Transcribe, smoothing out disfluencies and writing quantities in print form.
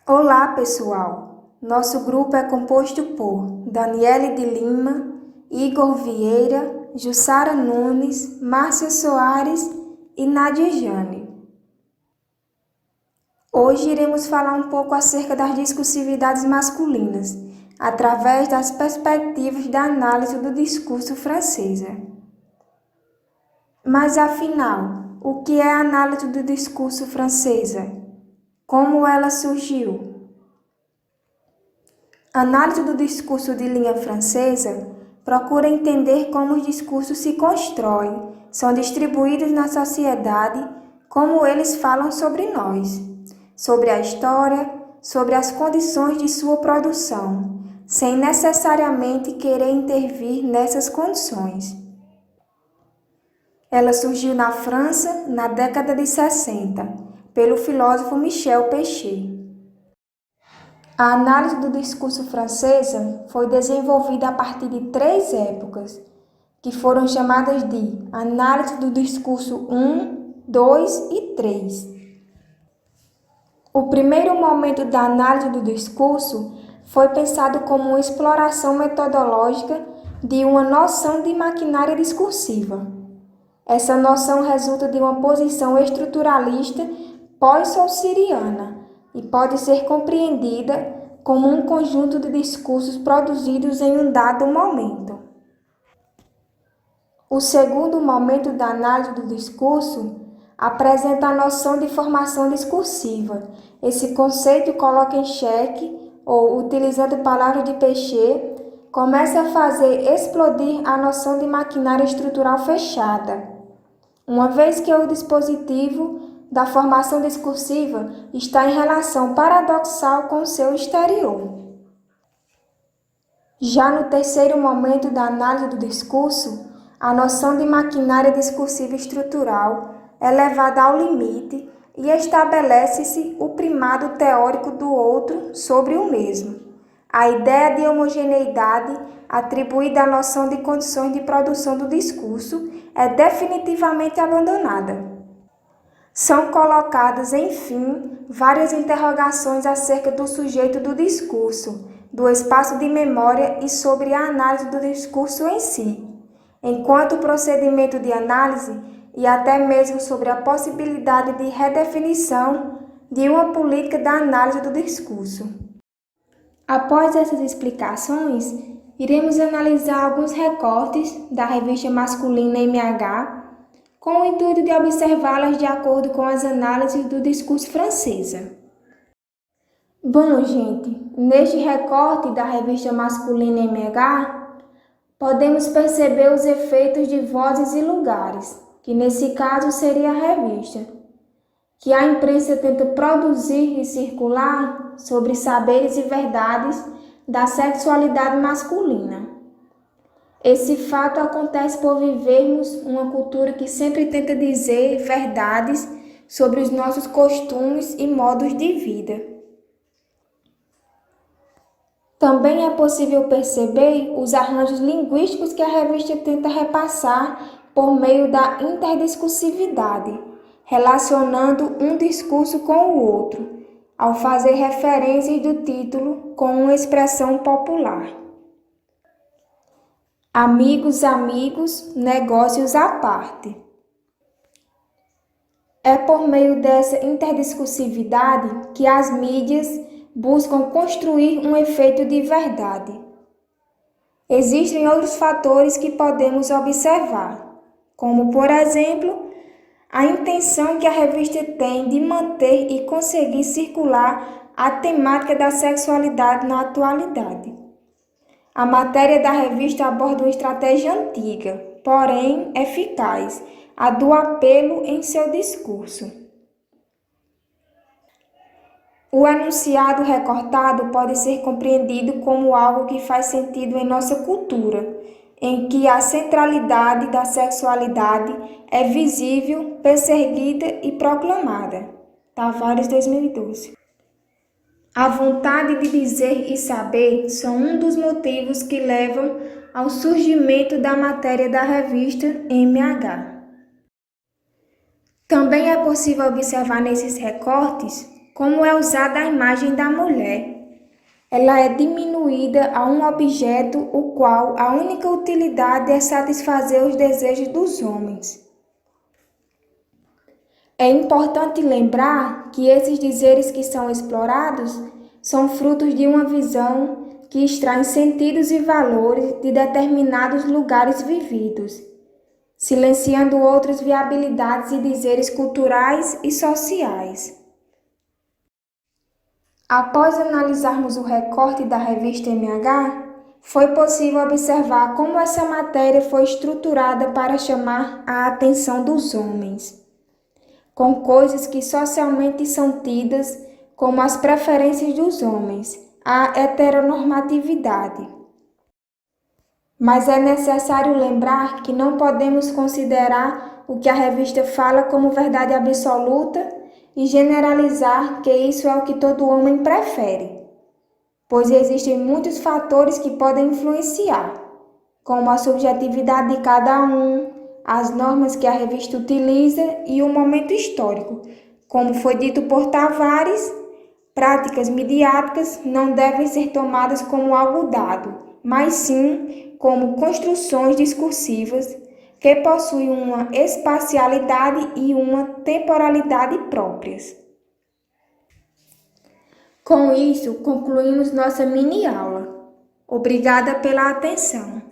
Olá, pessoal! Nosso grupo é composto por Daniele de Lima, Igor Vieira, Jussara Nunes, Márcia Soares e Nádia Jane. Hoje iremos falar um pouco acerca das discursividades masculinas, através das perspectivas da análise do discurso francesa. Mas afinal, o que é a análise do discurso francesa? Como ela surgiu? A análise do discurso de linha francesa procura entender como os discursos se constroem, são distribuídos na sociedade, como eles falam sobre nós, sobre a história, sobre as condições de sua produção, sem necessariamente querer intervir nessas condições. Ela surgiu na França na década de 60, pelo filósofo Michel Pechet. A análise do discurso francesa foi desenvolvida a partir de 3 épocas, que foram chamadas de análise do discurso 1, 2 e 3. O primeiro momento da análise do discurso foi pensado como uma exploração metodológica de uma noção de maquinária discursiva. Essa noção resulta de uma posição estruturalista pós-saussuriana e pode ser compreendida como um conjunto de discursos produzidos em um dado momento. O segundo momento da análise do discurso apresenta a noção de formação discursiva. Esse conceito coloca em xeque, ou utilizando palavras de Pechet, começa a fazer explodir a noção de maquinária estrutural fechada, uma vez que o dispositivo da formação discursiva está em relação paradoxal com o seu exterior. Já no terceiro momento da análise do discurso, a noção de maquinária discursiva estrutural é levada ao limite e estabelece-se o primado teórico do outro sobre o mesmo. A ideia de homogeneidade atribuída à noção de condições de produção do discurso é definitivamente abandonada. São colocadas, enfim, várias interrogações acerca do sujeito do discurso, do espaço de memória e sobre a análise do discurso em si, enquanto procedimento de análise e até mesmo sobre a possibilidade de redefinição de uma política da análise do discurso. Após essas explicações, iremos analisar alguns recortes da revista masculina MH, com o intuito de observá-las de acordo com as análises do discurso francesa. Bom, gente, neste recorte da revista masculina MH, podemos perceber os efeitos de vozes e lugares, que nesse caso seria a revista, que a imprensa tenta produzir e circular sobre saberes e verdades da sexualidade masculina. Esse fato acontece por vivermos uma cultura que sempre tenta dizer verdades sobre os nossos costumes e modos de vida. Também é possível perceber os arranjos linguísticos que a revista tenta repassar por meio da interdiscursividade, relacionando um discurso com o outro, ao fazer referências do título com uma expressão popular. Amigos, negócios à parte. É por meio dessa interdiscursividade que as mídias buscam construir um efeito de verdade. Existem outros fatores que podemos observar, como, por exemplo, a intenção que a revista tem de manter e conseguir circular a temática da sexualidade na atualidade. A matéria da revista aborda uma estratégia antiga, porém eficaz, a do apelo em seu discurso. O enunciado recortado pode ser compreendido como algo que faz sentido em nossa cultura, em que a centralidade da sexualidade é visível, perseguida e proclamada. Tavares, 2012. A vontade de dizer e saber são um dos motivos que levam ao surgimento da matéria da revista MH. Também é possível observar nesses recortes como é usada a imagem da mulher. Ela é diminuída a um objeto o qual a única utilidade é satisfazer os desejos dos homens. É importante lembrar que esses dizeres que são explorados são frutos de uma visão que extrai sentidos e valores de determinados lugares vividos, silenciando outras viabilidades e dizeres culturais e sociais. Após analisarmos o recorte da revista MH, foi possível observar como essa matéria foi estruturada para chamar a atenção dos homens, com coisas que socialmente são tidas como as preferências dos homens, a heteronormatividade. Mas é necessário lembrar que não podemos considerar o que a revista fala como verdade absoluta e generalizar que isso é o que todo homem prefere, pois existem muitos fatores que podem influenciar, como a subjetividade de cada um, as normas que a revista utiliza e o momento histórico. Como foi dito por Tavares, práticas midiáticas não devem ser tomadas como algo dado, mas sim como construções discursivas que possuem uma espacialidade e uma temporalidade próprias. Com isso, concluímos nossa mini aula. Obrigada pela atenção.